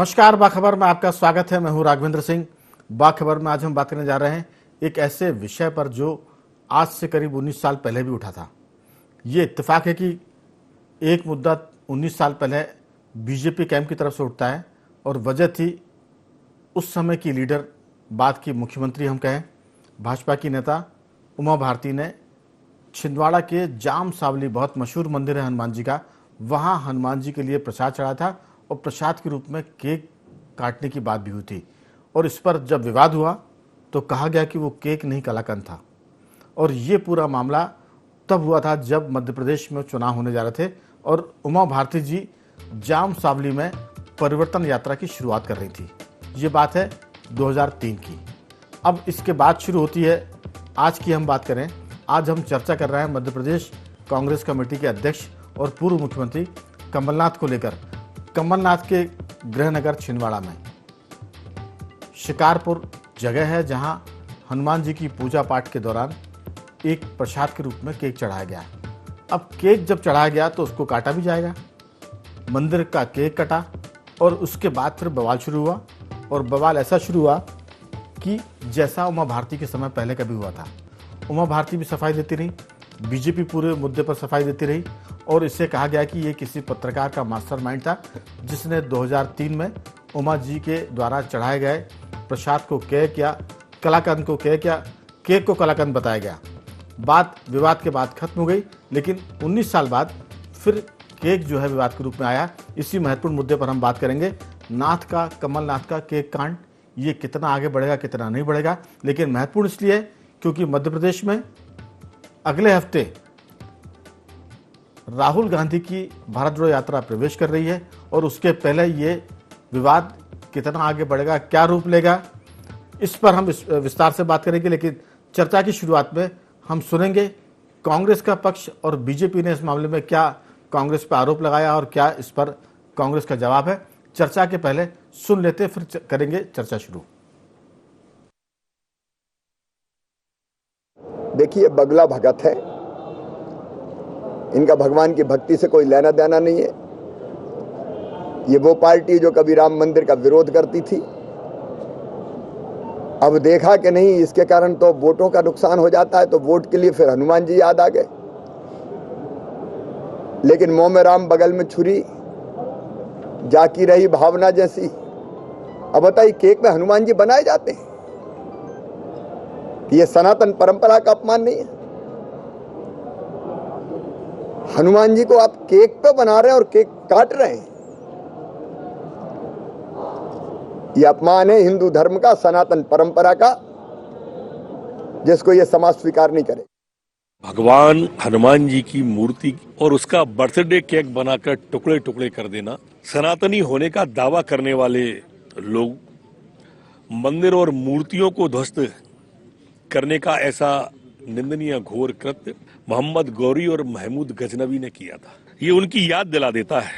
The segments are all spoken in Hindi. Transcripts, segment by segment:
नमस्कार, बाखबर में आपका स्वागत है। मैं हूं राघवेंद्र सिंह। बाखबर में आज हम बात करने जा रहे हैं एक ऐसे विषय पर जो आज से करीब 19 साल पहले भी उठा था। ये इत्तेफाक है कि एक मुद्दा 19 साल पहले बीजेपी कैंप की तरफ से उठता है और वजह थी उस समय की लीडर, बाद की मुख्यमंत्री हम कहें, भाजपा की नेता उमा भारती ने छिंदवाड़ा के जाम सावली, बहुत मशहूर मंदिर है हनुमान जी का, वहाँ हनुमान जी के लिए प्रसाद चढ़ा था और प्रसाद के रूप में केक काटने की बात भी हुई थी। और इस पर जब विवाद हुआ तो कहा गया कि वो केक नहीं कलाकंद था। और ये पूरा मामला तब हुआ था जब मध्य प्रदेश में चुनाव होने जा रहे थे और उमा भारती जी जाम सावली में परिवर्तन यात्रा की शुरुआत कर रही थी। ये बात है 2003 की। अब इसके बाद शुरू होती है आज की हम बात करें। आज हम चर्चा कर रहे हैं मध्य प्रदेश कांग्रेस कमेटी के अध्यक्ष और पूर्व मुख्यमंत्री कमलनाथ को लेकर। कमलनाथ के गृहनगर छिंदवाड़ा में शिकारपुर जगह है जहां हनुमान जी की पूजा पाठ के दौरान एक प्रसाद के रूप में केक चढ़ाया गया। अब केक जब चढ़ाया गया तो उसको काटा भी जाएगा। मंदिर का केक कटा और उसके बाद फिर बवाल शुरू हुआ। और बवाल ऐसा शुरू हुआ कि जैसा उमा भारती के समय पहले कभी हुआ था। उमा भारती भी सफाई देती रही, बीजेपी पूरे मुद्दे पर सफाई देती रही और इससे कहा गया कि ये किसी पत्रकार का मास्टरमाइंड था जिसने 2003 में उमा जी के द्वारा चढ़ाए गए प्रसाद को केक या कलाकंद को केक या केक को कलाकंद बताया गया। बात विवाद के बाद खत्म हो गई, लेकिन 19 साल बाद फिर केक जो है विवाद के रूप में आया। इसी महत्वपूर्ण मुद्दे पर हम बात करेंगे। कमलनाथ का केक कांड, ये कितना आगे बढ़ेगा कितना नहीं बढ़ेगा, लेकिन महत्वपूर्ण इसलिए है क्योंकि मध्य प्रदेश में अगले हफ्ते राहुल गांधी की भारत जोड़ो यात्रा प्रवेश कर रही है और उसके पहले ये विवाद कितना आगे बढ़ेगा, क्या रूप लेगा, इस पर हम विस्तार से बात करेंगे। लेकिन चर्चा की शुरुआत में हम सुनेंगे कांग्रेस का पक्ष और बीजेपी ने इस मामले में क्या कांग्रेस पर आरोप लगाया और क्या इस पर कांग्रेस का जवाब है। चर्चा के पहले सुन लेते, फिर करेंगे चर्चा शुरू। देखिए, बगला भगत है, इनका भगवान की भक्ति से कोई लेना देना नहीं है। ये वो पार्टी जो कभी राम मंदिर का विरोध करती थी, अब देखा कि नहीं इसके कारण तो वोटों का नुकसान हो जाता है, तो वोट के लिए फिर हनुमान जी याद आ गए। लेकिन मुंह में राम बगल में छुरी, जाकी रही भावना जैसी। अब बताइए, केक में हनुमान जी बनाए जाते हैं? ये सनातन परंपरा का अपमान नहीं है? हनुमान जी को आप केक पे बना रहे हैं और केक काट रहे हैं, यह अपमान है हिंदू धर्म का, सनातन परंपरा का, जिसको यह समाज स्वीकार नहीं करे। भगवान हनुमान जी की मूर्ति और उसका बर्थडे केक बनाकर टुकड़े टुकड़े कर देना, सनातनी होने का दावा करने वाले लोग मंदिर और मूर्तियों को ध्वस्त करने का ऐसा निंदनीय घोर कृत्य मोहम्मद गौरी और महमूद गजनवी ने किया था। ये उनकी याद दिला देता है।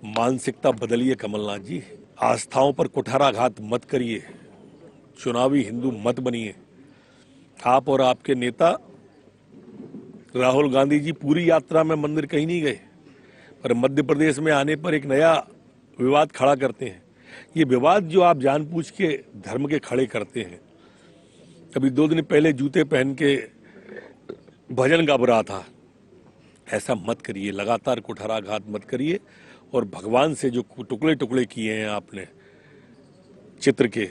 मानसिकता बदलिए कमलनाथ जी, आस्थाओं पर कुठाराघात मत करिए, चुनावी हिंदू मत बनिए। आप और आपके नेता राहुल गांधी जी पूरी यात्रा में मंदिर कहीं नहीं गए, पर मध्य प्रदेश में आने पर एक नया विवाद खड़ा करते हैं। ये विवाद जो आप जानबूझ के धर्म के खड़े करते हैं। अभी 2 दिन पहले जूते पहन के भजन गा रहा था, ऐसा मत करिए, लगातार कुठाराघात मत करिए। और भगवान से जो टुकड़े टुकड़े किए हैं आपने चित्र के,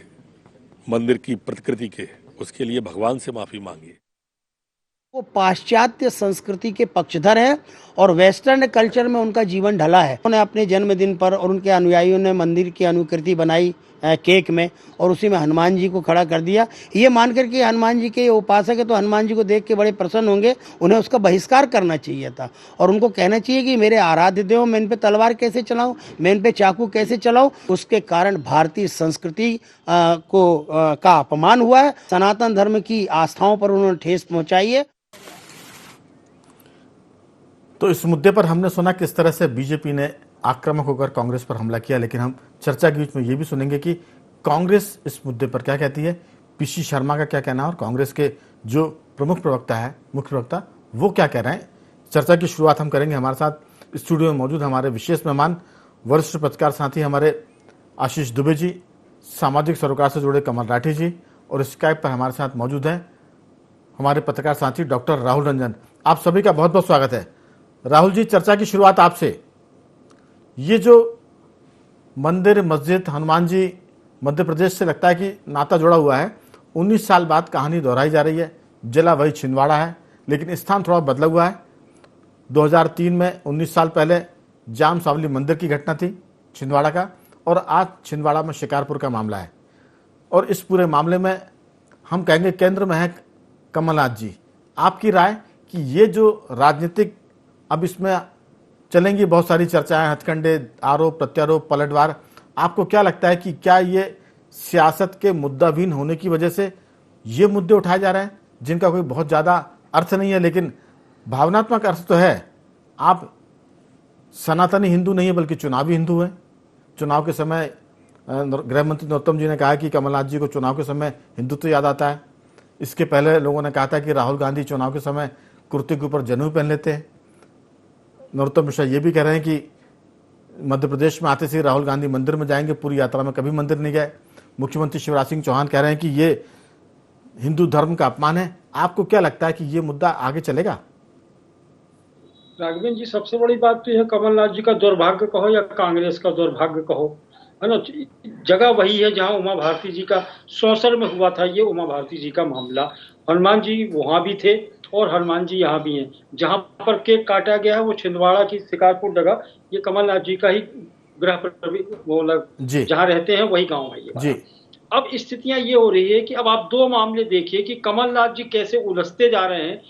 मंदिर की प्रतिकृति के, उसके लिए भगवान से माफी मांगिए। वो पाश्चात्य संस्कृति के पक्षधर हैं और वेस्टर्न कल्चर में उनका जीवन ढला है। उन्होंने अपने जन्मदिन पर और उनके अनुयायियों ने मंदिर की अनुकृति बनाई केक में और उसी में हनुमान जी को खड़ा कर दिया, ये मानकर कि हनुमान जी के उपासक है तो हनुमान जी को देख के बड़े प्रसन्न होंगे। उन्हें उसका बहिष्कार करना चाहिए था और उनको कहना चाहिए कि मेरे आराध्य देव, मैं इन पे तलवार कैसे चलाऊं, मैं इन पे चाकू कैसे चलाऊं। उसके कारण भारतीय संस्कृति का अपमान हुआ है। सनातन धर्म की आस्थाओं पर उन्होंने ठेस पहुंचाई है। तो इस मुद्दे पर हमने सुना किस तरह से बीजेपी ने आक्रामक होकर कांग्रेस पर हमला किया, लेकिन हम चर्चा के बीच में ये भी सुनेंगे कि कांग्रेस इस मुद्दे पर क्या कहती है, पीसी शर्मा का क्या कहना है और कांग्रेस के जो प्रमुख प्रवक्ता है, मुख्य प्रवक्ता, वो क्या कह रहे हैं। चर्चा की शुरुआत हम करेंगे। हमारे साथ स्टूडियो में मौजूद हमारे विशेष मेहमान वरिष्ठ पत्रकार साथी हमारे आशीष दुबे जी, सामाजिक सरोकार से जुड़े कमल राठी जी, और स्काइप पर हमारे साथ मौजूद हैं हमारे पत्रकार साथी डॉक्टर राहुल रंजन। आप सभी का बहुत बहुत स्वागत है। राहुल जी, चर्चा की शुरुआत आपसे। ये जो मंदिर, मस्जिद, हनुमान जी मध्य प्रदेश से लगता है कि नाता जुड़ा हुआ है। 19 साल बाद कहानी दोहराई जा रही है। जिला वही छिंदवाड़ा है, लेकिन स्थान थोड़ा बदला हुआ है। 2003 में 19 साल पहले जाम सावली मंदिर की घटना थी छिंदवाड़ा का, और आज छिंदवाड़ा में शिकारपुर का मामला है। और इस पूरे मामले में हम कहेंगे केंद्र में है कमलनाथ जी। आपकी राय कि ये जो राजनीतिक अब इसमें चलेंगी बहुत सारी चर्चाएं, हथकंडे, आरोप प्रत्यारोप, पलटवार, आपको क्या लगता है कि क्या ये सियासत के मुद्दाविहीन होने की वजह से ये मुद्दे उठाए जा रहे हैं जिनका कोई बहुत ज़्यादा अर्थ नहीं है, लेकिन भावनात्मक अर्थ तो है? आप सनातनी हिंदू नहीं है बल्कि चुनावी हिंदू हैं। चुनाव के समय गृह मंत्री नरोत्तम जी ने कहा कि कमलनाथ जी को चुनाव के समय हिंदुत्व याद आता है। इसके पहले लोगों ने कहा था कि राहुल गांधी चुनाव के समय कुर्ते के ऊपर जनेऊ पहन लेते हैं। नरोत्तम मिश्रा ये भी कह रहे हैं कि मध्य प्रदेश में आते से राहुल गांधी मंदिर में जाएंगे, पूरी यात्रा में कभी मंदिर नहीं गए। मुख्यमंत्री शिवराज सिंह चौहान कह रहे हैं कि ये हिंदू धर्म का अपमान है। आपको क्या लगता है कि ये मुद्दा आगे चलेगा? राघवेंद्र जी, सबसे बड़ी बात तो यह कमलनाथ जी का दुर्भाग्य कहो या कांग्रेस का दुर्भाग्य कहो, है ना, जगह वही है जहां उमा भारती जी का सौसर में हुआ था ये उमा भारती जी का मामला। हनुमान जी वहां भी थे और हनुमान जी यहाँ भी हैं। जहां पर केक काटा गया है वो छिंदवाड़ा की शिकारपुर जगह, ये कमलनाथ जी का ही गृह प्रवेश, जहाँ रहते हैं वही गाँव है ये जी। अब स्थितियां ये हो रही है कि अब आप दो मामले देखिए कि कमलनाथ जी कैसे उलझते जा रहे हैं।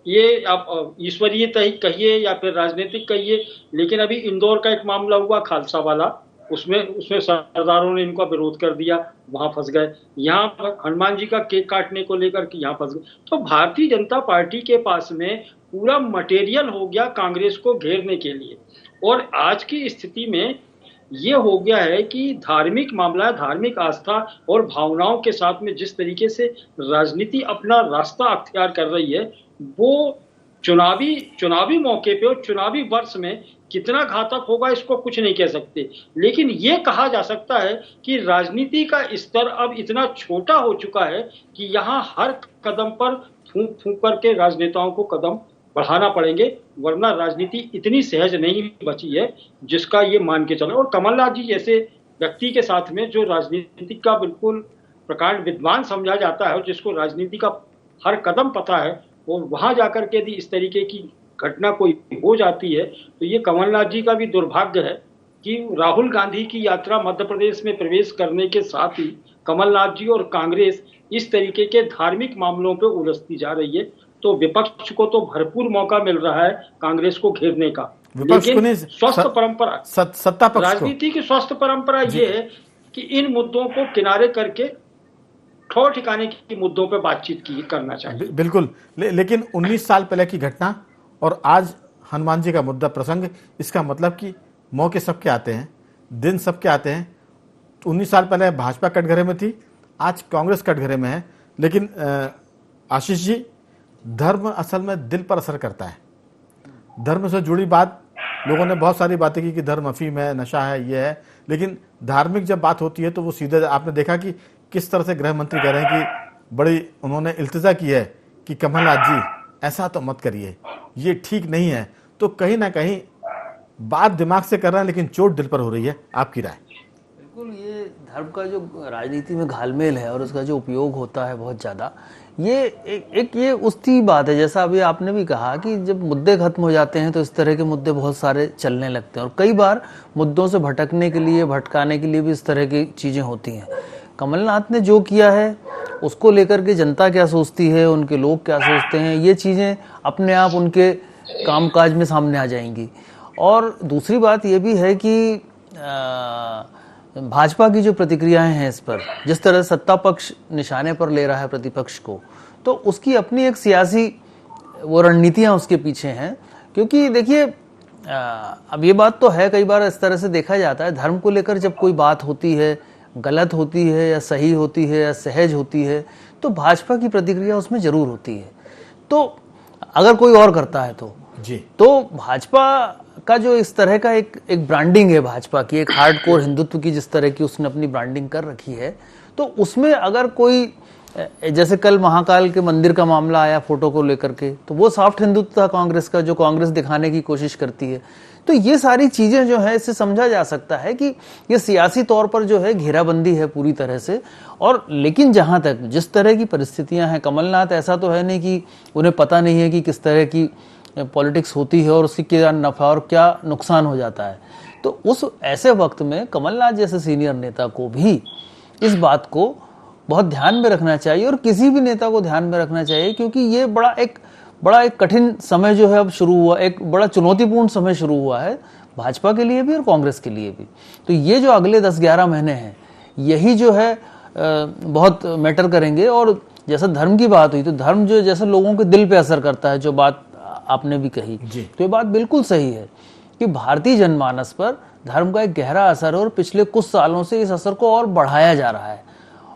ये आप ईश्वरीय कहिए या फिर राजनीतिक कहिए, लेकिन अभी इंदौर का एक मामला हुआ खालसा वाला, उसमें सरदारों ने इनका विरोध कर दिया, वहां फंस गए। यहाँ पर हनुमान जी का केक काटने को लेकर के यहाँ फंस गए। तो भारतीय जनता पार्टी के पास में पूरा मटेरियल हो गया कांग्रेस को घेरने के लिए। और आज की स्थिति में ये हो गया है कि धार्मिक मामला, धार्मिक आस्था और भावनाओं के साथ में जिस तरीके से राजनीति अपना रास्ता अख्तियार कर रही है, वो चुनावी मौके पे और चुनावी वर्ष में कितना घातक होगा इसको कुछ नहीं कह सकते। लेकिन ये कहा जा सकता है कि राजनीति का स्तर अब इतना छोटा हो चुका है कि यहाँ हर कदम पर फूंक फूंक करके राजनेताओं को कदम बढ़ाना पड़ेंगे, वरना राजनीति इतनी सहज नहीं बची है जिसका ये मान के चले। और कमलनाथ जी जैसे व्यक्ति के साथ में जो राजनीति का बिल्कुल प्रकांड विद्वान समझा जाता है और जिसको राजनीति का हर कदम पता है, वो वहां जाकर के यदि इस तरीके की घटना कोई हो जाती है तो ये कमलनाथ जी का भी दुर्भाग्य है कि राहुल गांधी की यात्रा मध्य प्रदेश में प्रवेश करने के साथ ही कमलनाथ जी और कांग्रेस इस तरीके के धार्मिक मामलों पे उलझती जा रही है। तो विपक्ष को तो भरपूर मौका मिल रहा है कांग्रेस को घेरने का, लेकिन स्वस्थ परंपरा, सत्ता पक्ष, राजनीति की स्वस्थ परंपरा ये है कि इन मुद्दों को किनारे करके ठौर ठिकाने के मुद्दों पे बातचीत करना चाहिए। बिल्कुल। लेकिन 19 साल पहले की घटना और आज हनुमान जी का मुद्दा प्रसंग, इसका मतलब कि मौके सबके आते हैं, दिन सबके आते हैं। 19 साल पहले भाजपा कटघरे में थी, आज कांग्रेस कटघरे में है। लेकिन आशीष जी, धर्म असल में दिल पर असर करता है। धर्म से जुड़ी बात, लोगों ने बहुत सारी बातें की कि धर्म अफीम है, नशा है, ये है, लेकिन धार्मिक जब बात होती है तो वो सीधे, आपने देखा कि किस तरह से गृह मंत्री कह रहे हैं कि बड़ी उन्होंने इल्तिजा की है कि कमलनाथ जी ऐसा तो मत करिए, ये ठीक नहीं है। तो कहीं ना कहीं बात दिमाग से कर रहे हैं लेकिन चोट दिल पर हो रही है। आपकी राय? बिल्कुल, ये धर्म का जो राजनीति में घालमेल है और उसका जो उपयोग होता है बहुत ज़्यादा, ये एक ये उसकी बात है। जैसा अभी आपने भी कहा कि जब मुद्दे खत्म हो जाते हैं तो इस तरह के मुद्दे बहुत सारे चलने लगते हैं और कई बार मुद्दों से भटकने के लिए, भटकाने के लिए भी इस तरह की चीज़ें होती हैं। कमलनाथ ने जो किया है उसको लेकर के जनता क्या सोचती है, उनके लोग क्या सोचते हैं, ये चीज़ें अपने आप उनके कामकाज में सामने आ जाएंगी। और दूसरी बात ये भी है कि भाजपा की जो प्रतिक्रियाएं हैं इस पर, जिस तरह सत्ता पक्ष निशाने पर ले रहा है प्रतिपक्ष को, तो उसकी अपनी एक सियासी वो रणनीतियां उसके पीछे हैं। क्योंकि देखिए, अब ये बात तो है, कई बार इस तरह से देखा जाता है, धर्म को लेकर जब कोई बात होती है, गलत होती है या सही होती है या सहज होती है, तो भाजपा की प्रतिक्रिया उसमें जरूर होती है। तो अगर कोई और करता है तो भाजपा का जो इस तरह का एक ब्रांडिंग है भाजपा की, एक हार्डकोर हिंदुत्व की जिस तरह की उसने अपनी ब्रांडिंग कर रखी है, तो उसमें अगर कोई, जैसे कल महाकाल के मंदिर का मामला आया फोटो को लेकर के, तो वो सॉफ्ट हिंदुत्व था कांग्रेस का, जो कांग्रेस दिखाने की कोशिश करती है। तो ये सारी चीजें जो है, इससे समझा जा सकता है कि ये सियासी तौर पर जो है घेराबंदी है पूरी तरह से। और लेकिन जहां तक जिस तरह की परिस्थितियां हैं, कमलनाथ ऐसा तो है नहीं कि उन्हें पता नहीं है कि किस तरह की पॉलिटिक्स होती है और उसकी क्या नफा और क्या नुकसान हो जाता है। तो उस ऐसे वक्त में कमलनाथ जैसे सीनियर नेता को भी इस बात को बहुत ध्यान में रखना चाहिए, और किसी भी नेता को ध्यान में रखना चाहिए, क्योंकि ये बड़ा एक कठिन समय जो है अब शुरू हुआ, एक बड़ा चुनौतीपूर्ण समय शुरू हुआ है भाजपा के लिए भी और कांग्रेस के लिए भी। तो ये जो अगले 10-11 महीने हैं, यही जो है बहुत मैटर करेंगे। और जैसा धर्म की बात हुई, तो धर्म जो जैसे लोगों के दिल पे असर करता है, जो बात आपने भी कही, तो ये बात बिल्कुल सही है कि भारतीय जनमानस पर धर्म का एक गहरा असर है, और पिछले कुछ सालों से इस असर को और बढ़ाया जा रहा है।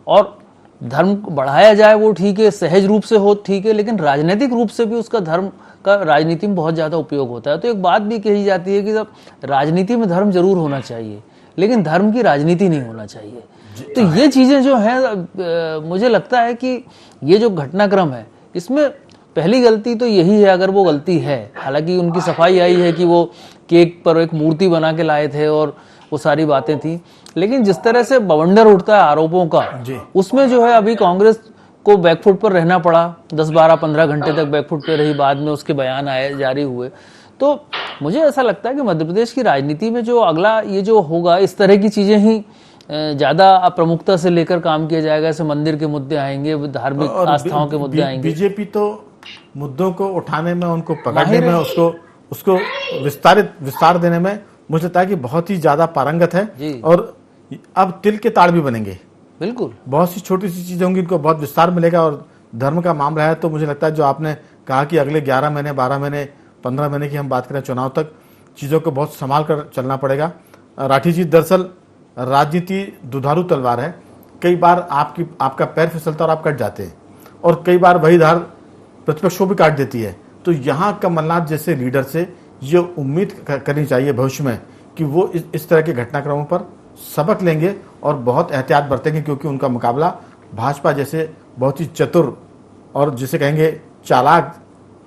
और धर्म बढ़ाया जाए वो ठीक है, सहज रूप से हो ठीक है, लेकिन राजनीतिक रूप से भी उसका धर्म का राजनीति में बहुत ज्यादा उपयोग होता है। तो एक बात भी कही जाती है कि जब राजनीति में धर्म जरूर होना चाहिए, लेकिन धर्म की राजनीति नहीं होना चाहिए। तो ये चीजें जो हैं, मुझे लगता है कि ये जो घटनाक्रम है, इसमें पहली गलती तो यही है, अगर वो गलती है। हालांकि उनकी सफाई आई है कि वो केक पर एक मूर्ति बना के लाए थे और वो सारी बातें थी, लेकिन जिस तरह से बवंडर उठता है आरोपों का, उसमें जो है अभी कांग्रेस को बैकफुट पर रहना पड़ा। 10-12-15 घंटे तक बैकफुट पे रही, बाद में उसके बयान आए, जारी हुए। तो मुझे ऐसा लगता है कि मध्य प्रदेश की राजनीति में जो अगला ये जो होगा, इस तरह की चीजें ही ज्यादा प्रमुखता से लेकर काम किया जाएगा। ऐसे मंदिर के मुद्दे आएंगे, धार्मिक आस्थाओं के मुद्दे आएंगे। बीजेपी तो मुद्दों को उठाने में, उनको पकड़ने में, उसको विस्तार देने में मुझे लगता है कि बहुत ही ज्यादा पारंगत है। और अब तिल के ताड़ भी बनेंगे, बिल्कुल बहुत सी छोटी सी चीजें होंगी, इनको बहुत विस्तार मिलेगा। और धर्म का मामला है, तो मुझे लगता है जो आपने कहा कि अगले 11 महीने, 12 महीने, 15 महीने की हम बात करें चुनाव तक, चीजों को बहुत संभाल कर चलना पड़ेगा। राठी जी, दरअसल राजनीति दुधारू तलवार है, कई बार आपका पैर फिसलता और आप कट जाते हैं, और कई बार वही धार प्रतिपक्ष को भी काट देती है। तो यहाँ कमलनाथ जैसे लीडर से ये उम्मीद करनी चाहिए भविष्य में कि वो इस तरह के घटनाक्रमों पर सबक लेंगे और बहुत एहतियात बरतेंगे, क्योंकि उनका मुकाबला भाजपा जैसे बहुत ही चतुर और जिसे कहेंगे चालाक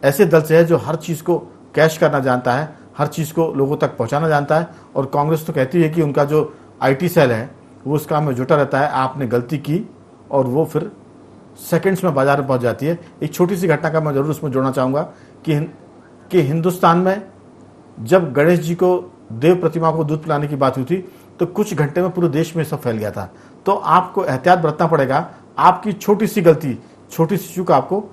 ऐसे दल से है, जो हर चीज़ को कैश करना जानता है, हर चीज़ को लोगों तक पहुंचाना जानता है। और कांग्रेस तो कहती है कि उनका जो IT सेल है वो उस काम में जुटा रहता है। आपने गलती की और वो फिर सेकंड्स में बाजार में पहुंच जाती है। एक छोटी सी घटना का मैं जरूर उसमें जोड़ना चाहूँगा कि हिंदुस्तान में जब गणेश जी को, देव प्रतिमा को दूध पिलाने की बात हुई थी, तो कुछ घंटे में पूरे देश में सब फैल गया था। तो आपको एहतियात बरतना पड़ेगा। आपकी छोटी सी गलती, छोटी सी चूक आपको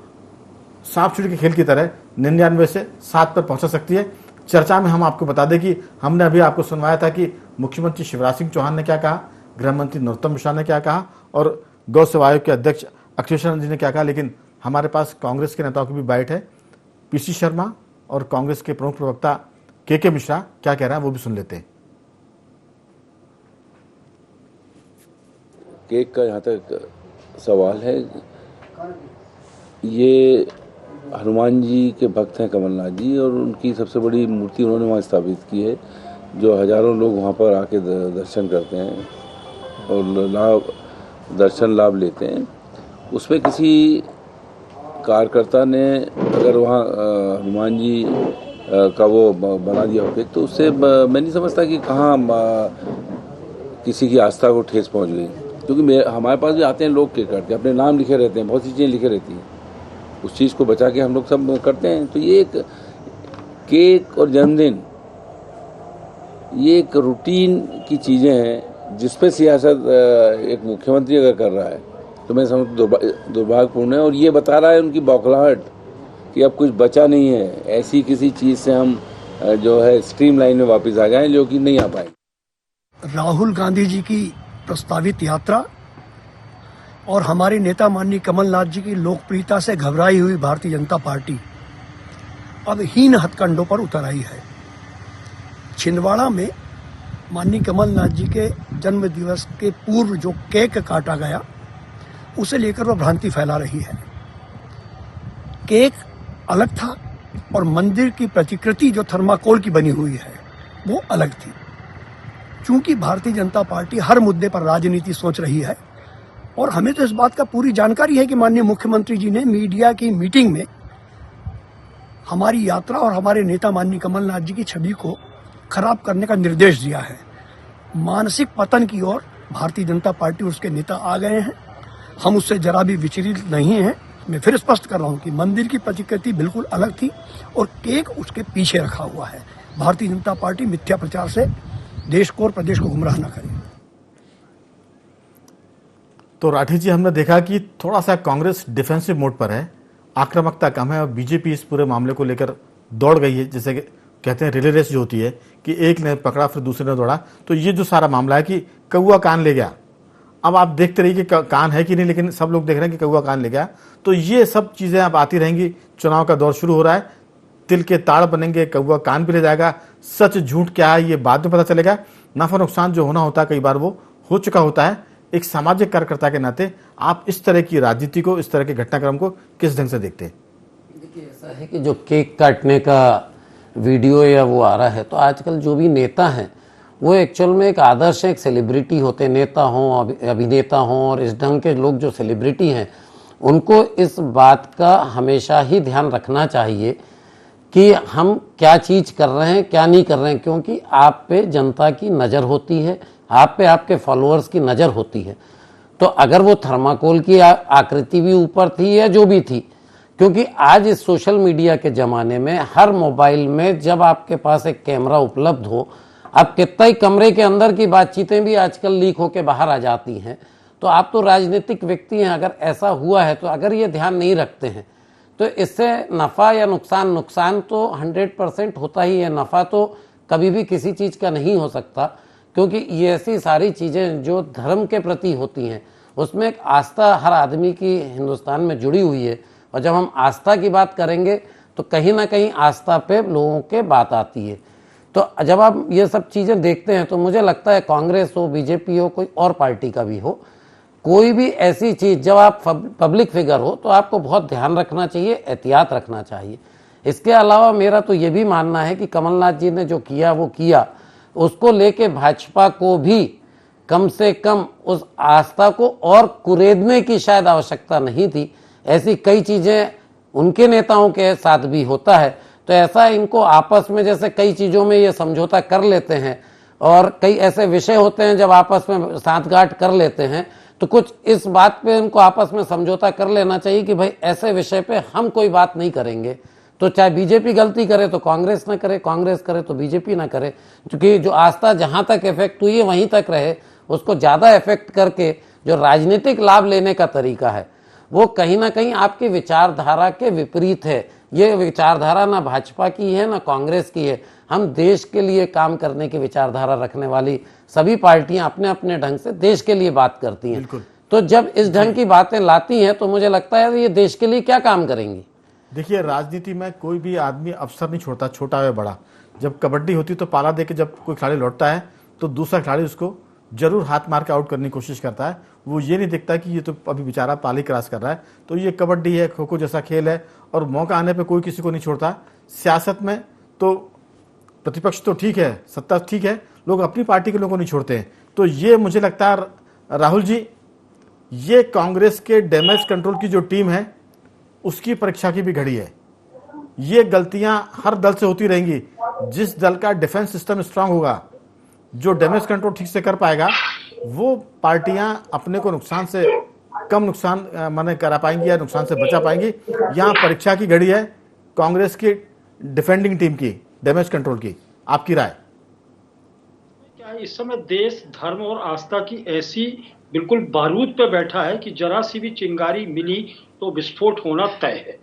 सांप सीढ़ी के खेल की तरह 99 से 7 पर पहुंचा सकती है। चर्चा में हम आपको बता दें कि हमने अभी आपको सुनवाया था कि मुख्यमंत्री शिवराज सिंह चौहान ने क्या कहा, गृह मंत्री नरोत्तम मिश्रा ने क्या कहा, और गौ सेवा आयोग के अध्यक्ष अखिलेश जी ने क्या कहा। लेकिन हमारे पास कांग्रेस के नेताओं की भी बाइट है। PC शर्मा और कांग्रेस के प्रमुख प्रवक्ता के मिश्रा क्या कह रहे हैं, वो भी सुन लेते हैं। केक का जहाँ तक सवाल है, ये हनुमान जी के भक्त हैं कमलनाथ जी, और उनकी सबसे बड़ी मूर्ति उन्होंने वहाँ स्थापित की है, जो हजारों लोग वहाँ पर आके दर्शन करते हैं और दर्शन लाभ लेते हैं। उसमें किसी कार्यकर्ता ने अगर वहाँ हनुमान जी का वो बना दिया हो केक, तो उससे मैं नहीं समझता कि कहाँ किसी की आस्था को ठेस पहुँच गई। क्योंकि हमारे पास भी आते हैं लोग केक काटते हैं, अपने नाम लिखे रहते हैं, बहुत सी चीज़ें लिखे रहती हैं, उस चीज़ को बचा के हम लोग सब करते हैं। तो ये एक केक और जन्मदिन, ये एक रूटीन की चीज़ें हैं, जिस पे सियासत एक मुख्यमंत्री अगर कर रहा है तो मैं समझ दुर्भाग्यपूर्ण है। और ये बता रहा है उनकी बौखलाहट कि अब कुछ बचा नहीं है, ऐसी किसी चीज़ से हम जो है स्ट्रीम लाइन में वापस आ जाएं, जो कि नहीं आ पाएंगे। राहुल गांधी जी की प्रस्तावित यात्रा और हमारे नेता माननीय कमलनाथ जी की लोकप्रियता से घबराई हुई भारतीय जनता पार्टी अब हीन हथकंडों पर उतर आई है। छिंदवाड़ा में माननीय कमलनाथ जी के जन्म दिवस के पूर्व जो केक काटा गया, उसे लेकर वह भ्रांति फैला रही है। केक अलग था और मंदिर की प्रतिकृति जो थर्माकोल की बनी हुई है वो अलग थी। चूंकि भारतीय जनता पार्टी हर मुद्दे पर राजनीति सोच रही है और हमें तो इस बात का पूरी जानकारी है कि माननीय मुख्यमंत्री जी ने मीडिया की मीटिंग में हमारी यात्रा और हमारे नेता माननीय कमलनाथ जी की छवि को खराब करने का निर्देश दिया है। मानसिक पतन की ओर भारतीय जनता पार्टी और उसके नेता आ गए हैं। हम उससे जरा भी विचलित नहीं हैं। मैं फिर स्पष्ट कर रहा हूं कि मंदिर की प्रतिकृति बिल्कुल अलग थी और केक उसके पीछे रखा हुआ है। भारतीय जनता पार्टी मिथ्या प्रचार से देश को और प्रदेश को गुमराह न करे। तो राठी जी, हमने देखा कि थोड़ा सा कांग्रेस डिफेंसिव मोड पर है, आक्रामकता कम है और बीजेपी इस पूरे मामले को लेकर दौड़ गई है। जैसे कि कहते हैं रिले रेस जो होती है कि एक ने पकड़ा फिर दूसरे ने दौड़ा, तो ये जो सारा मामला है कि कौआ कान ले गया। अब आप देखते रहिए कि कान है कि नहीं, लेकिन सब लोग देख रहे हैं कि कौआ कान ले गया। तो ये सब चीजें अब आती रहेंगी। चुनाव का दौर शुरू हो रहा है, तिल के ताड़ बनेंगे, कौआ कान भी ले जाएगा। सच झूठ क्या है ये बाद में पता चलेगा। नफा नुकसान जो होना होता है कई बार वो हो चुका होता है। एक सामाजिक कार्यकर्ता के नाते आप इस तरह की राजनीति को, इस तरह के घटनाक्रम को किस ढंग से देखते हैं? देखिए, ऐसा है कि जो केक काटने का वीडियो या वो आ रहा है, तो आजकल जो भी नेता हैं वो एक्चुअल में एक आदर्श है, एक सेलिब्रिटी होते हैं। नेता हों, अभिनेता हों, और इस ढंग के लोग जो सेलिब्रिटी हैं उनको इस बात का हमेशा ही ध्यान रखना चाहिए कि हम क्या चीज़ कर रहे हैं, क्या नहीं कर रहे हैं, क्योंकि आप पे जनता की नज़र होती है, आप पे आपके फॉलोअर्स की नज़र होती है। तो अगर वो थर्माकोल की आकृति भी ऊपर थी या जो भी थी, क्योंकि आज इस सोशल मीडिया के ज़माने में हर मोबाइल में जब आपके पास एक कैमरा उपलब्ध हो, अब कितना ही कमरे के अंदर की बातचीतें भी आजकल लीक होकर बाहर आ जाती हैं। तो आप तो राजनीतिक व्यक्ति हैं, अगर ऐसा हुआ है तो अगर ये ध्यान नहीं रखते हैं तो इससे नफ़ा या नुकसान तो 100% होता ही है। नफ़ा तो कभी भी किसी चीज़ का नहीं हो सकता, क्योंकि ये ऐसी सारी चीज़ें जो धर्म के प्रति होती हैं उसमें एक आस्था हर आदमी की हिंदुस्तान में जुड़ी हुई है। और जब हम आस्था की बात करेंगे तो कहीं ना कहीं आस्था पे लोगों के बात आती है। तो जब आप ये सब चीज़ें देखते हैं तो मुझे लगता है कांग्रेस हो, बीजेपी हो, कोई और पार्टी का भी हो, कोई भी ऐसी चीज़ जब आप पब्लिक फिगर हो तो आपको बहुत ध्यान रखना चाहिए, एहतियात रखना चाहिए। इसके अलावा मेरा तो ये भी मानना है कि कमलनाथ जी ने जो किया वो किया, उसको लेके भाजपा को भी कम से कम उस आस्था को और कुरेदने की शायद आवश्यकता नहीं थी। ऐसी कई चीज़ें उनके नेताओं के साथ भी होता है, तो ऐसा इनको आपस में जैसे कई चीज़ों में ये समझौता कर लेते हैं और कई ऐसे विषय होते हैं जब आपस में सांठगांठ कर लेते हैं, तो कुछ इस बात पे इनको आपस में समझौता कर लेना चाहिए कि भाई ऐसे विषय पे हम कोई बात नहीं करेंगे। तो चाहे बीजेपी गलती करे तो कांग्रेस ना करे, कांग्रेस करे तो बीजेपी ना करे, क्योंकि जो आस्था जहाँ तक इफेक्ट हुई है वहीं तक रहे। उसको ज़्यादा इफेक्ट करके जो राजनीतिक लाभ लेने का तरीका है वो कहीं ना कहीं आपकी विचारधारा के विपरीत है। ये विचारधारा ना भाजपा की है ना कांग्रेस की है। हम देश के लिए काम करने की विचारधारा रखने वाली सभी पार्टियां अपने अपने ढंग से देश के लिए बात करती हैं। तो जब इस ढंग की बातें लाती हैं तो मुझे लगता है ये देश के लिए क्या काम करेंगी। देखिए, राजनीति में कोई भी आदमी अवसर नहीं छोड़ता, छोटा या बड़ा। जब कबड्डी होती तो पाला दे के जब कोई खिलाड़ी लौटता है तो दूसरा खिलाड़ी उसको जरूर हाथ मार के आउट करने की कोशिश करता है। वो ये नहीं देखता कि ये तो अभी बेचारा पाली क्रॉस कर रहा है। तो ये कबड्डी है, खो खो जैसा खेल है और मौका आने पे कोई किसी को नहीं छोड़ता। सियासत में तो प्रतिपक्ष तो ठीक है, सत्ता ठीक है, लोग अपनी पार्टी के लोगों को नहीं छोड़ते हैं। तो ये मुझे लगता है राहुल जी, ये कांग्रेस के डैमेज कंट्रोल की जो टीम है उसकी परीक्षा की भी घड़ी है। ये गलतियां हर दल से होती रहेंगी। जिस दल का डिफेंस सिस्टम स्ट्रांग होगा, जो डैमेज कंट्रोल ठीक से कर पाएगा, वो पार्टियां अपने को नुकसान से कम नुकसान माने करा पाएंगी या नुकसान से बचा पाएंगी। यहाँ परीक्षा की घड़ी है कांग्रेस की डिफेंडिंग टीम की, डैमेज कंट्रोल की। आपकी राय क्या इस समय देश धर्म और आस्था की ऐसी बिल्कुल बारूद पे बैठा है कि जरा सी भी चिंगारी मिली तो विस्फोट होना तय है।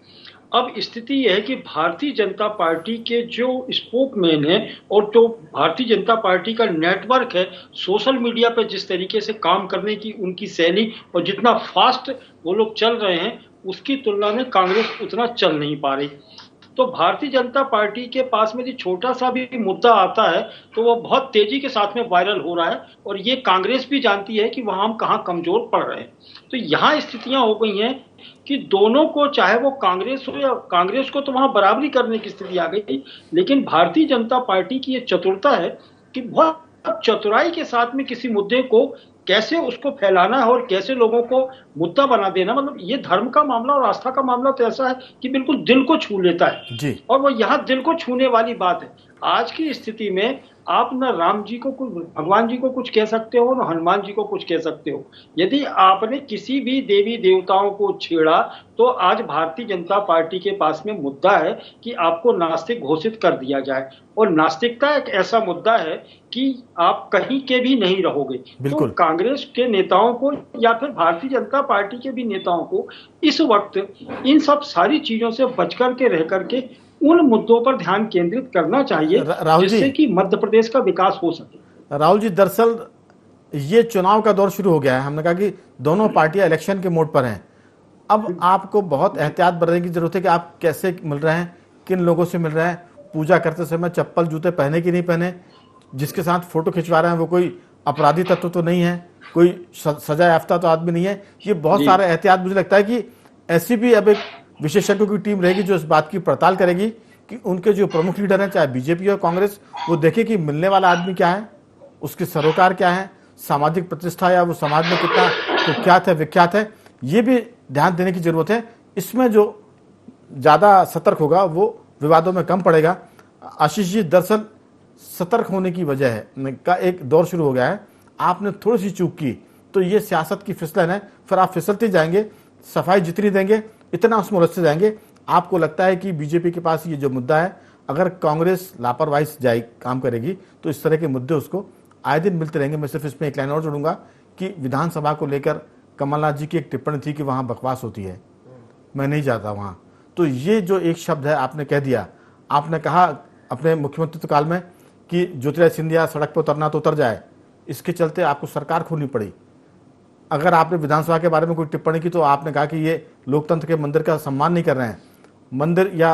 अब स्थिति यह है कि भारतीय जनता पार्टी के जो स्पोकमैन हैं और जो भारतीय जनता पार्टी का नेटवर्क है, सोशल मीडिया पर जिस तरीके से काम करने की उनकी शैली और जितना फास्ट वो लोग चल रहे हैं, उसकी तुलना में कांग्रेस उतना चल नहीं पा रही। तो भारतीय जनता पार्टी के पास में यदि छोटा सा भी मुद्दा आता है तो वो बहुत तेजी के साथ में वायरल हो रहा है, और ये कांग्रेस भी जानती है कि वहां हम कहाँ कमजोर पड़ रहे हैं। तो यहाँ स्थितियां हो गई हैं कि दोनों को, चाहे वो कांग्रेस हो या कांग्रेस को, तो वहां बराबरी करने की स्थिति आ गई। लेकिन भारतीय जनता पार्टी की ये चतुरता है कि बहुत चतुराई के साथ में किसी मुद्दे को कैसे उसको फैलाना है और कैसे लोगों को मुद्दा बना देना। मतलब ये धर्म का मामला और आस्था का मामला तो ऐसा है कि बिल्कुल दिल को छू लेता है जी। और वो यहाँ दिल को छूने वाली बात है। आज की स्थिति में आप न राम जी को कुछ, भगवान जी को कुछ कह सकते हो, न हनुमान जी को कुछ कह सकते हो। यदि आपने किसी भी देवी देवताओं को छेड़ा तो आज भारतीय जनता पार्टी के पास में मुद्दा है कि आपको नास्तिक घोषित कर दिया जाए, और नास्तिकता एक ऐसा मुद्दा है कि आप कहीं के भी नहीं रहोगे। तो कांग्रेस के नेताओं को या फिर भारतीय जनता पार्टी के भी नेताओं को इस वक्त इन सब सारी चीजों से बच करके रह करके उन मुद्दों पर ध्यान केंद्रित करना चाहिए जिससे कि मध्य प्रदेश का विकास हो सके। राहुल जी, दरअसल ये चुनाव का दौर शुरू हो गया है। हमने कहा कि दोनों पार्टियां इलेक्शन के मोड पर हैं। अब आपको बहुत एहतियात बरतने की जरूरत है कि आप कैसे मिल रहे हैं, किन लोगों से मिल रहे हैं, पूजा करते समय चप्पल जूते पहने कि नहीं पहने, जिसके साथ फोटो खिंचवा रहे हैं वो कोई अपराधी तत्व तो नहीं है, कोई सजा याफ्ता तो आदमी नहीं है। ये बहुत सारे एहतियात, मुझे लगता है कि ऐसी भी अब एक विशेषज्ञों की टीम रहेगी जो इस बात की पड़ताल करेगी कि उनके जो प्रमुख लीडर हैं, चाहे बीजेपी और कांग्रेस, वो देखे कि मिलने वाला आदमी क्या है, उसके सरोकार क्या है, सामाजिक प्रतिष्ठा या वो समाज में कितना कुख्यात है, विख्यात है। ये भी ध्यान देने की जरूरत है। इसमें जो ज्यादा सतर्क होगा वो विवादों में कम पड़ेगा। आशीष जी, दरअसल सतर्क होने की वजह है का एक दौर शुरू हो गया है। आपने थोड़ी सी चूक की तो ये सियासत की फिसलन है, फिर आप फिसलते जाएंगे, सफाई जितनी देंगे इतना उसमें उलझते जाएंगे। आपको लगता है कि बीजेपी के पास ये जो मुद्दा है, अगर कांग्रेस लापरवाही से जाए काम करेगी तो इस तरह के मुद्दे उसको आए दिन मिलते रहेंगे। मैं सिर्फ इसमें एक लाइन और जोड़ूंगा कि विधानसभा को लेकर कमलनाथ जी की एक टिप्पणी थी कि वहां बकवास होती है, मैं नहीं जाता वहां। तो ये जो एक शब्द है आपने कह दिया, आपने कहा अपने मुख्यमंत्री काल में कि ज्योतिरादित्य सिंधिया सड़क पर उतरना तो उतर जाए, इसके चलते आपको सरकार खोलनी पड़ी। अगर आपने विधानसभा के बारे में कोई टिप्पणी की तो आपने कहा कि ये लोकतंत्र के मंदिर का सम्मान नहीं कर रहे हैं। मंदिर या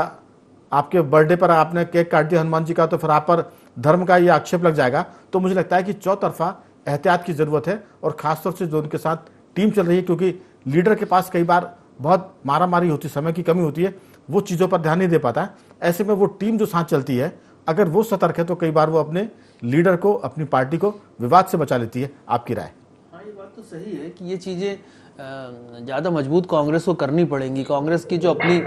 आपके बर्थडे पर आपने केक काट दिया हनुमान जी का तो फिर आप पर धर्म का ये आक्षेप लग जाएगा। तो मुझे लगता है कि चौतरफा एहतियात की जरूरत है, और खासतौर से जो उनके साथ टीम चल रही है, क्योंकि लीडर के पास कई बार बहुत मारामारी होती, समय की कमी होती है, वो चीज़ों पर ध्यान नहीं दे पाता है। ऐसे में वो टीम जो साथ चलती है, अगर वो सतर्क है तो कई बार वो अपने लीडर को, अपनी पार्टी को विवाद से बचा लेती है। आपकी राय? हाँ, ये बात तो सही है कि ये चीज़ें ज़्यादा मजबूत कांग्रेस को करनी पड़ेंगी। कांग्रेस की जो अपनी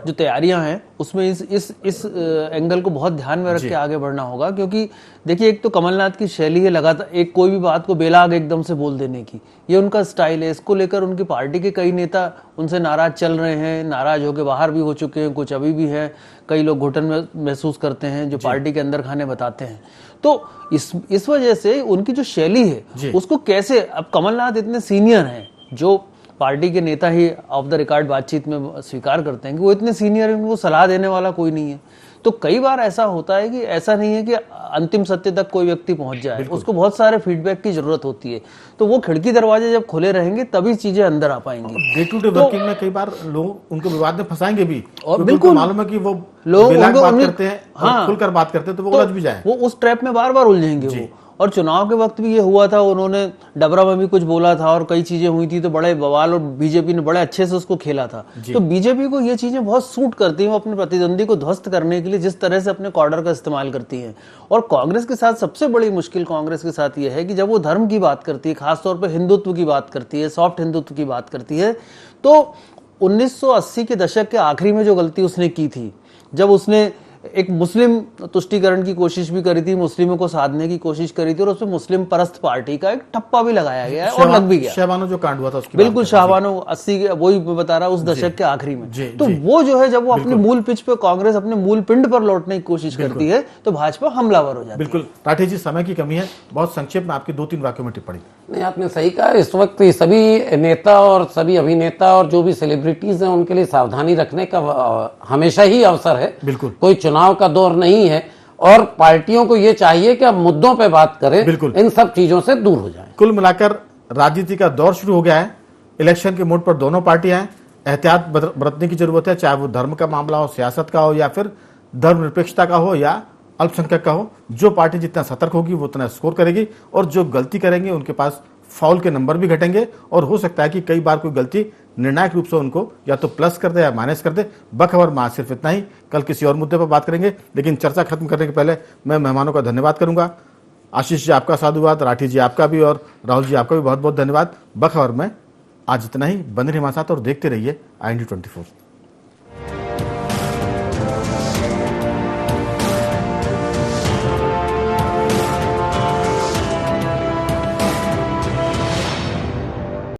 जो तैयारियां हैं उसमें इस एंगल को बहुत ध्यान में रख के आगे बढ़ना होगा, क्योंकि देखिए एक तो कमलनाथ की शैली है लगातार एक कोई भी बात को बेलाग एकदम से बोल देने की, ये उनका स्टाइल है। इसको लेकर उनकी पार्टी के कई नेता उनसे नाराज चल रहे हैं, नाराज होकर बाहर भी हो चुके हैं, कुछ अभी भी है, कई लोग घुटन में महसूस करते हैं जो पार्टी के अंदर खाने बताते हैं। तो इस वजह से उनकी जो शैली है उसको कैसे, अब कमलनाथ इतने सीनियर हैं, जो पार्टी के नेता ही ऑफ द रिकॉर्ड बातचीत में स्वीकार करते हैं कि वो इतने सीनियर हैं, उनको सलाह देने वाला कोई नहीं है। तो कई बार ऐसा होता है कि ऐसा नहीं है कि अंतिम सत्य तक कोई व्यक्ति पहुंच जाए, उसको बहुत सारे फीडबैक की जरूरत होती है। तो वो खिड़की दरवाजे जब खुले रहेंगे तभी चीजें अंदर आ पाएंगी। डे टू डे वर्किंग में कई बार लोग उनको विवाद में फंसाएंगे भी, और बिल्कुल मालूम है कि वो लोग बात करते हैं, हाँ, खुलकर बात करते हैं, तो वो उलझ भी जाए, वो उस ट्रैप में बार बार उलझेंगे वो। और चुनाव के वक्त भी ये हुआ था, उन्होंने डबरा में भी कुछ बोला था और कई चीजें हुई थी, तो बड़े बवाल, और बीजेपी ने बड़े अच्छे से उसको खेला था। तो बीजेपी को ये चीजें बहुत सूट करती हैं, वो अपने प्रतिद्वंदी को ध्वस्त करने के लिए जिस तरह से अपने कॉर्डर का इस्तेमाल करती हैं। और कांग्रेस के साथ सबसे बड़ी मुश्किल कांग्रेस के साथ ये है कि जब वो धर्म की बात करती है, खासतौर पर हिंदुत्व की बात करती है, सॉफ्ट हिंदुत्व की बात करती है, तो 1980 के दशक के आखिरी में जो गलती उसने की थी, जब उसने एक मुस्लिम तुष्टीकरण की कोशिश भी करी थी, मुस्लिमों को साधने की कोशिश करी थी, और उसमें मुस्लिम परस्त पार्टी का एक ठप्पा भी लगाया गया है और लग भी गया। शाहबानो जो कांड हुआ था उसकी बिल्कुल, शाहबानो 80 के, वही बता रहा उस दशक के आखिरी में। तो वो जो है, जब वो अपने मूल पिच पे, कांग्रेस अपने मूल पिंड पर लौटने की कोशिश करती है तो भाजपा हमलावर हो जाती है। बिल्कुल राठे जी, समय की कमी है, बहुत संक्षेप में आपकी 2-3 वाक्यों में टिप्पणी। नहीं, आपने सही कहा। इस वक्त ये सभी नेता और सभी अभिनेता और जो भी सेलिब्रिटीज हैं उनके लिए सावधानी रखने का हमेशा ही अवसर है। बिल्कुल, कोई चुनाव का दौर नहीं है, और पार्टियों को ये चाहिए कि अब मुद्दों पे बात करें, बिल्कुल, इन सब चीजों से दूर हो जाएं। कुल मिलाकर राजनीति का दौर शुरू हो गया है। इलेक्शन के मोड पर दोनों पार्टियां हैं। एहतियात बरतने की जरूरत है, चाहे वो धर्म का मामला हो, सियासत का हो, या फिर धर्मनिरपेक्षता का हो, या अल्पसंख्यक का हो। जो पार्टी जितना सतर्क होगी वो उतना स्कोर करेगी, और जो गलती करेंगे उनके पास फाउल के नंबर भी घटेंगे, और हो सकता है कि कई बार कोई गलती निर्णायक रूप से उनको या तो प्लस कर दे या माइनस कर दे। बखबर में आज सिर्फ इतना ही, कल किसी और मुद्दे पर बात करेंगे। लेकिन चर्चा खत्म करने के पहले मैं मेहमानों का धन्यवाद करूंगा। आशीष जी आपका साधुवाद, राठी जी आपका भी, और राहुल जी आपका भी बहुत बहुत धन्यवाद। बखबर में आज इतना ही। बने रहिए हमारे साथ और देखते रहिए IND24।